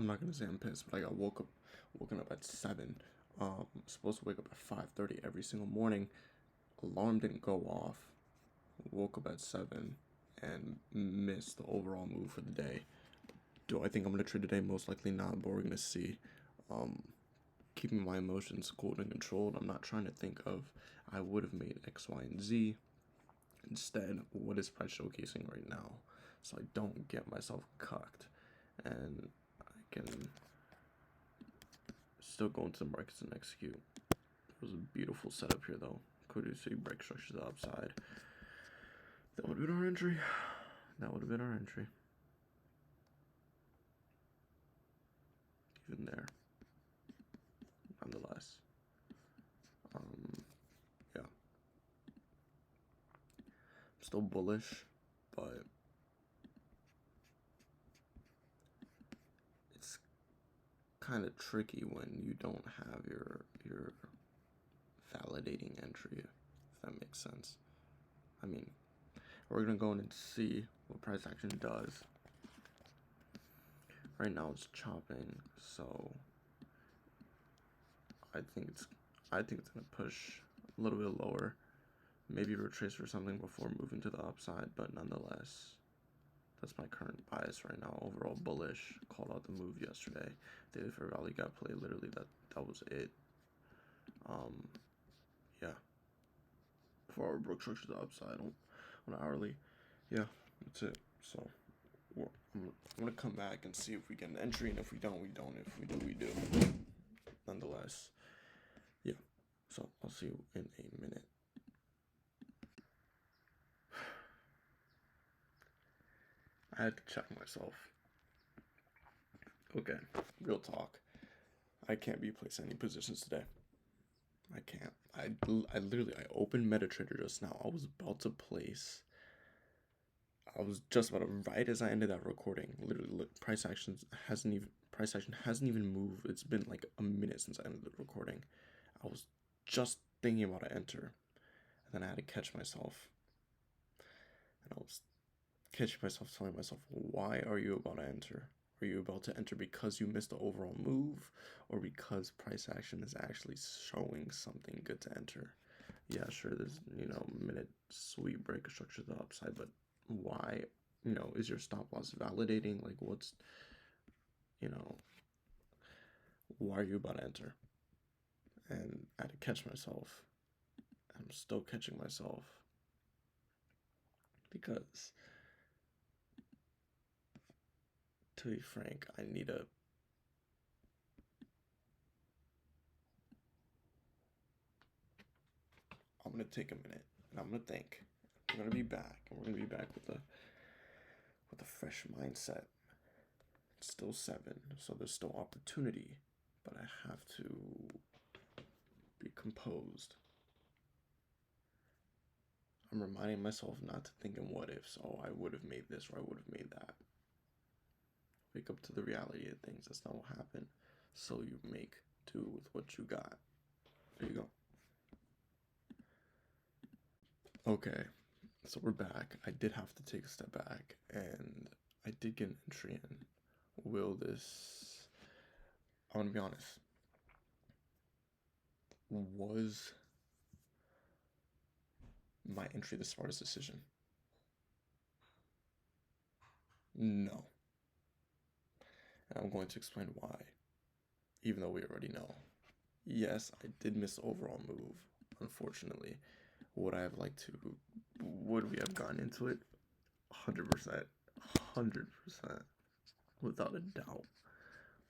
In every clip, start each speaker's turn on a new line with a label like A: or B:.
A: I'm not gonna say I'm pissed, but I got woken up at 7. Supposed to wake up at 5:30 every single morning. Alarm didn't go off. Woke up at 7 and missed the overall move for the day. Do I think I'm gonna trade today? Most likely not, but we're gonna see. Um, Keeping my emotions cool and controlled. I'm not trying to think of I would have made X, Y, and Z. Instead, what is price showcasing right now? So I don't get myself cucked. And I can still go into the markets and execute. It was a beautiful setup here though. Could see break structure to the upside. That would have been our entry. That would have been our entry. Even there. Nonetheless. Yeah. I'm still bullish, but it's kind of tricky when you don't have your validating entry, if that makes sense. I mean, we're gonna go in and see what price action does. Right now it's chopping, so I think it's gonna push a little bit lower, maybe retrace or something before moving to the upside, but nonetheless, that's my current bias right now. Overall bullish. Called out the move yesterday. Daily fair value got played. Literally that was it. Yeah. 4-hour broke structure to the upside on hourly. Yeah, that's it. So I'm gonna come back and see if we get an entry, and if we don't, we don't. If we do, we do. Nonetheless, yeah. So I'll see you in a minute. I had to check myself. Okay, real talk. I can't be placing any positions today. I can't. I literally opened MetaTrader just now. I was about to place. I was just about to, right as I ended that recording. Literally, look, price action hasn't even moved. It's been like a minute since I ended the recording. I was just thinking about to enter, and then I had to catch myself. And I was catching myself, telling myself, "Why are you about to enter? Are you about to enter because you missed the overall move, or because price action is actually showing something good to enter?" Yeah, sure, there's, minute sweep break structure to the upside, but why, is your stop loss validating? Like, why are you about to enter? And I had to catch myself. I'm still catching myself because, to be frank, I'm gonna take a minute and I'm gonna think. We're gonna be back, and we're gonna be back with a fresh mindset. It's still 7, so there's still opportunity, but I have to be composed. I'm reminding myself not to think in what ifs. Oh, I would have made this, or I would have made that. Wake up to the reality of things. That's not what happened. So you make do with what you got. There you go. Okay, so we're back. I did have to take a step back, and I did get an entry in. Will this... I want to be honest. Was my entry the smartest decision? No. And I'm going to explain why, even though we already know. Yes, I did miss the overall move, unfortunately. Would I have liked to? Would we have gone into it? 100%. 100%. Without a doubt.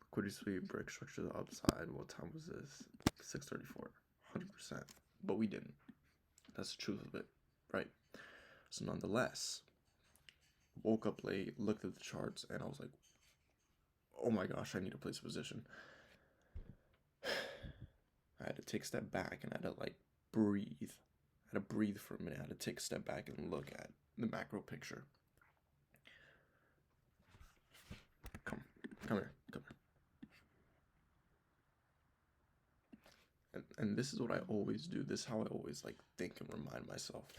A: Liquidity sweep, break structure to the upside. What time was this? 6:34. 100%. But we didn't. That's the truth of it, right? So nonetheless, woke up late, looked at the charts, and I was like, oh my gosh, I need to place a position. I had to take a step back, and I had to breathe. I had to breathe for a minute. I had to take a step back and look at the macro picture. Come here. And this is what I always do. This is how I always think and remind myself.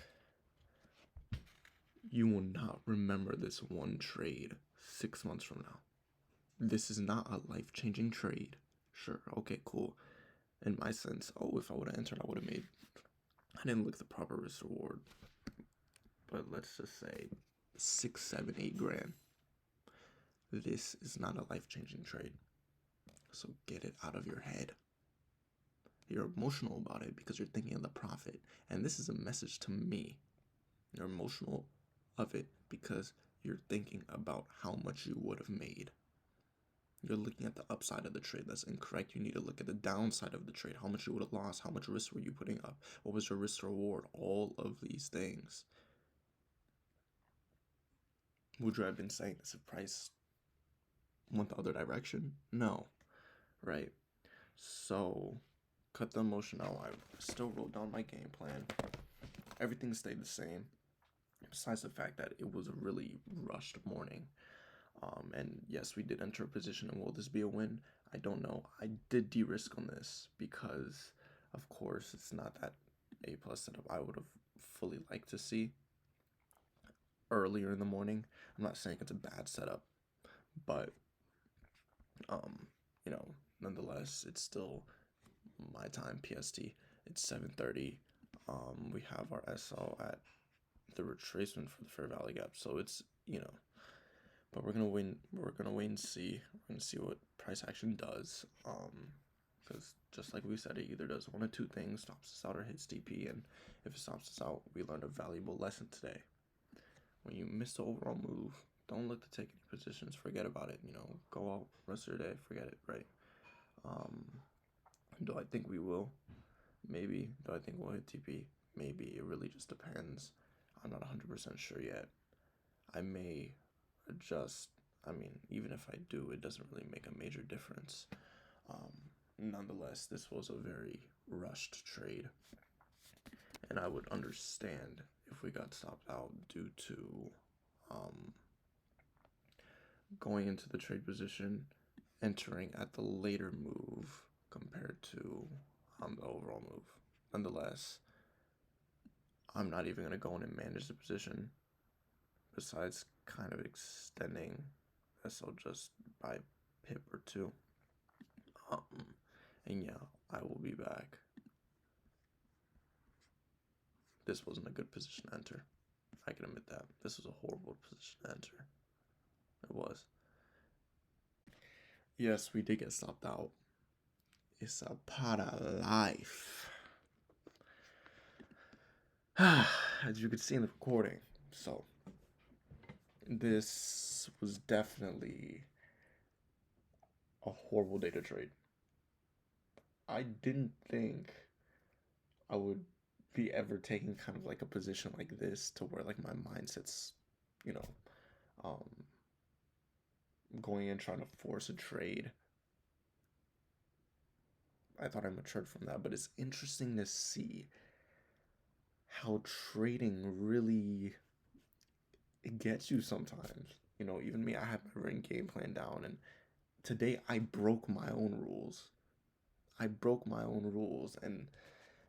A: You will not remember this one trade 6 months from now. this is not a life-changing trade. Sure, okay, cool. In my sense, oh, if I would have entered, I would have made, I didn't look at the proper risk reward, but let's just say 6, 7, 8 grand. This is not a life-changing trade. So get it out of your head. You're emotional about it because you're thinking of the profit. And this is a message to me. You're emotional of it because you're thinking about how much you would have made. You're looking at the upside of the trade. That's incorrect. You need to look at the downside of the trade. How much you would have lost. How much risk were you putting up? What was your risk reward? All of these things. Would you have been saying this if price went the other direction? No. Right? So, cut the emotion out. I still wrote down my game plan. Everything stayed the same. Besides the fact that it was a really rushed morning. And yes, we did enter a position, and will this be a win? I don't know. I did de-risk on this because, of course, it's not that A+ setup I would have fully liked to see earlier in the morning. I'm not saying it's a bad setup, but, you know, nonetheless, it's still my time, PST. It's 7:30. We have our SO at the retracement for the Fair Valley Gap, so it's, you know, but we're gonna win. We're gonna wait and see. We're gonna see what price action does. Because just like we said, it either does one of two things: stops us out or hits TP. And if it stops us out, we learned a valuable lesson today. When you miss the overall move, don't look to take any positions. Forget about it. You know, go out rest of your day. Forget it. Right? Do I think we will? Maybe. Do I think we'll hit TP? Maybe. It really just depends. I'm not 100% sure yet. I may adjust. I mean, even if I do, it doesn't really make a major difference. Nonetheless, this was a very rushed trade, and I would understand if we got stopped out due to going into the trade position, entering at the later move compared to the overall move. Nonetheless, I'm not even going to go in and manage the position, besides kind of extending SL just by pip or two. And yeah, I will be back. This wasn't a good position to enter. I can admit that. This was a horrible position to enter. It was. Yes, we did get stopped out. It's a part of life. As you could see in the recording. So, this was definitely a horrible day to trade. I didn't think I would be ever taking kind of like a position like this to where like my mindset's, you know, going in trying to force a trade. I thought I matured from that, but it's interesting to see how trading really, it gets you sometimes. You know, even me, I have my written game plan down, and today I broke my own rules. I broke my own rules, and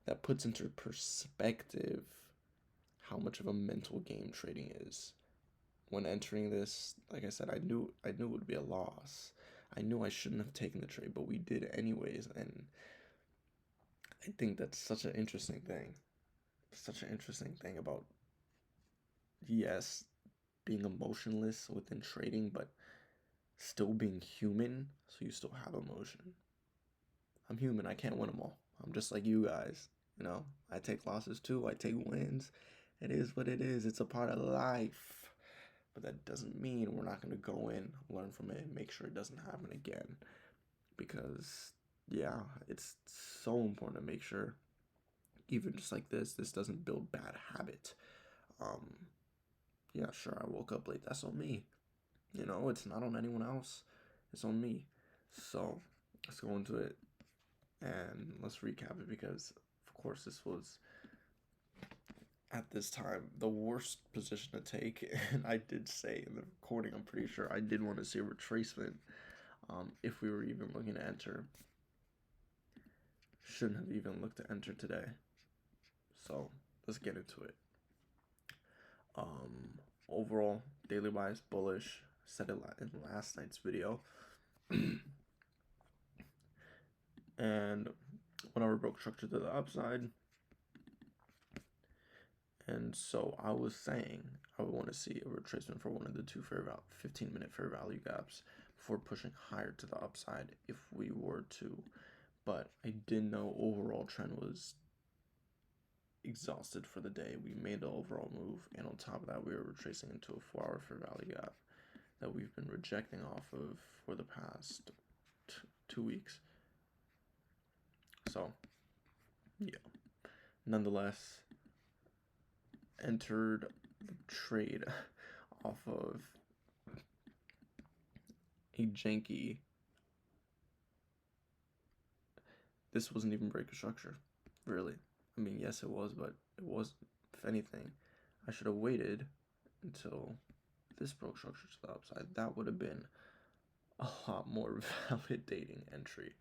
A: that puts into perspective how much of a mental game trading is. When entering this, like I said, I knew it would be a loss. I knew I shouldn't have taken the trade, but we did anyways, and I think that's such an interesting thing. Such an interesting thing about, yes, being emotionless within trading, but still being human, so you still have emotion. I'm human. I can't win them all. I'm just like you guys. You know, I take losses too. I take wins. It is what it is. It's a part of life. But that doesn't mean we're not going to go in, learn from it, and make sure it doesn't happen again. Because, yeah, it's so important to make sure, even just like this doesn't build bad habit. Yeah, sure, I woke up late. That's on me. You know, it's not on anyone else. It's on me. So, let's go into it. And let's recap it because, of course, this was, at this time, the worst position to take. And I did say in the recording, I'm pretty sure I did want to see a retracement if we were even looking to enter. Shouldn't have even looked to enter today. So let's get into it. Overall, daily bias bullish. Said it in last night's video. And whenever broke structure to the upside. And so I was saying I would want to see a retracement for one of the two 15-minute fair value gaps before pushing higher to the upside if we were to. But I didn't know overall trend was exhausted for the day. We made the overall move, and on top of that, we were retracing into a 4-hour fair value gap that we've been rejecting off of for the past 2 weeks. So, yeah. Nonetheless, entered the trade off of a janky. This wasn't even break of structure, really. I mean, yes, it was, but it was, if anything, I should have waited until this broke structure to the upside. That would have been a lot more validating entry.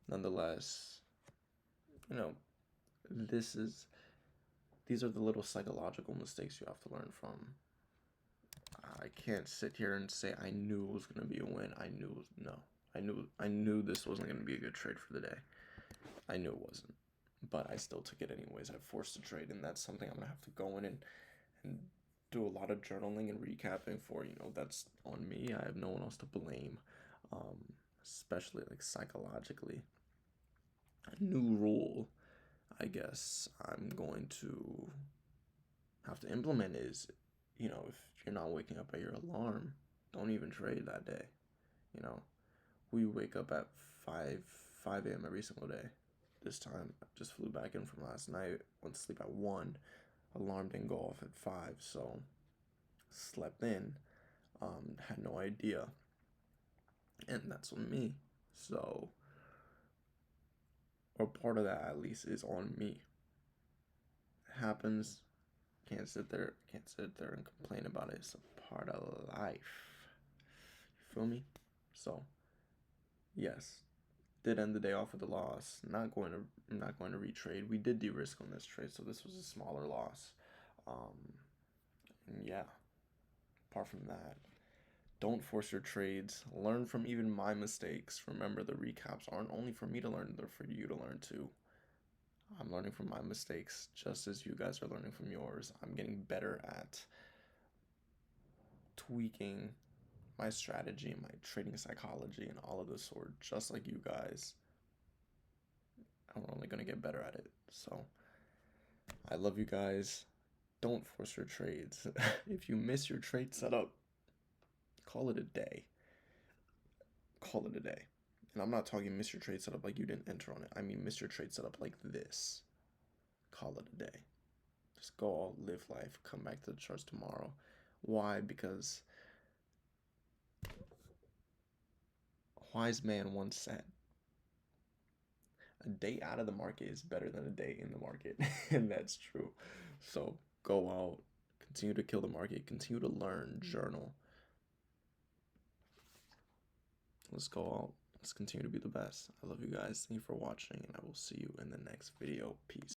A: Nonetheless, you know, these are the little psychological mistakes you have to learn from. I can't sit here and say I knew it was going to be a win. I knew this wasn't going to be a good trade for the day. I knew it wasn't, but I still took it anyways. I forced the trade, and that's something I'm going to have to go in and do a lot of journaling and recapping for. That's on me. I have no one else to blame, especially like psychologically. A new rule, I guess, I'm going to have to implement is, if you're not waking up at your alarm, don't even trade that day. We wake up at 5 a.m. every single day. This time, I just flew back in from last night, went to sleep at 1, alarm didn't go off at 5, so slept in, had no idea, and that's on me. So, or part of that at least is on me. It happens. Can't sit there and complain about it. It's a part of life. You feel me? So, yes, did end the day off with a loss. I'm not going to retrade. We did de-risk on this trade, so this was a smaller loss. And yeah, apart from that, don't force your trades. Learn from even my mistakes. Remember, the recaps aren't only for me to learn, they're for you to learn too. I'm learning from my mistakes just as you guys are learning from yours. I'm getting better at tweaking my strategy, my trading psychology, and all of the sort, just like you guys. I'm only going to get better at it. So, I love you guys. Don't force your trades. If you miss your trade setup, call it a day. Call it a day. And I'm not talking miss your trade setup like you didn't enter on it. I mean miss your trade setup like this. Call it a day. Just go all live life. Come back to the charts tomorrow. Why? Because a wise man once said, a day out of the market is better than a day in the market. And that's true. So go out, continue to kill the market, continue to learn, journal. Let's go out. Let's continue to be the best. I love you guys. Thank you for watching, and I will see you in the next video. Peace.